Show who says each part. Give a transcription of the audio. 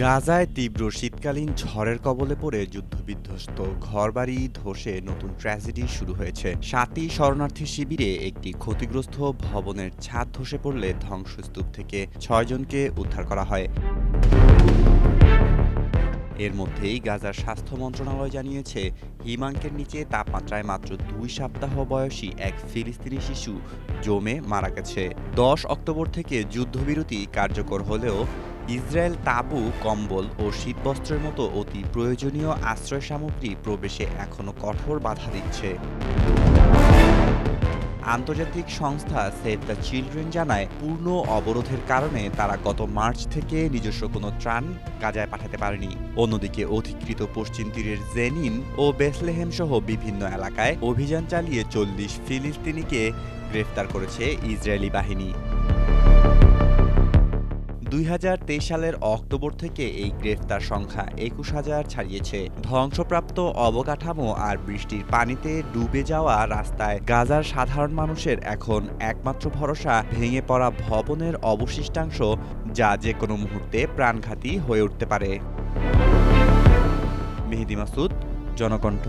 Speaker 1: গাজায় তীব্র শীতকালীন ঝড়ের কবলে পড়ে যুদ্ধবিধ্বস্ত ঘরবাড়ি ধসে নতুন ট্র্যাজেডি শুরু হয়েছে। ৭ই শরণার্থী শিবিরে একটি ক্ষতিগ্রস্ত ভবনের ছাদ ধসে পড়লে ধ্বংসস্তূপ থেকে ৬ জনকে উদ্ধার করা হয়। এর মধ্যেই গাজার স্বাস্থ্য মন্ত্রণালয় জানিয়েছে, হিমাঙ্কের নিচে তাপমাত্রায় মাত্র ২ সপ্তাহ বয়সী এক ফিলিস্তিনি শিশু জমে মারা গেছে। ১০ অক্টোবর থেকে যুদ্ধবিরতি কার্যকর হলেও ইসরায়েল তাঁবু, কম্বল ও শীতবস্ত্রের মতো অতি প্রয়োজনীয় আশ্রয় সামগ্রী প্রবেশে এখনও কঠোর বাধা দিচ্ছে। আন্তর্জাতিক সংস্থা সেভ দ্য চিলড্রেন জানায়, পূর্ণ অবরোধের কারণে তারা গত মার্চ থেকে নিজস্ব কোনো ত্রাণ গাজায় পাঠাতে পারেনি। অন্যদিকে অধিকৃত পশ্চিম তীরের জেনিন ও বেথলেহেম সহ বিভিন্ন এলাকায় অভিযান চালিয়ে ৪০ ফিলিস্তিনিকে গ্রেফতার করেছে ইসরায়েলি বাহিনী। ২০২৩ সালের অক্টোবর থেকে এই গ্রেফতার সংখ্যা ২১,০০০ ছাড়িয়েছে। ধ্বংসপ্রাপ্ত অবকাঠামো আর বৃষ্টির পানিতে ডুবে যাওয়া রাস্তায় গাজার সাধারণ মানুষের এখন একমাত্র ভরসা ভেঙে পড়া ভবনের অবশিষ্টাংশ, যা যে কোনো মুহূর্তে প্রাণঘাতী হয়ে উঠতে পারে। মেহেদী মাসুদ, জনকণ্ঠ।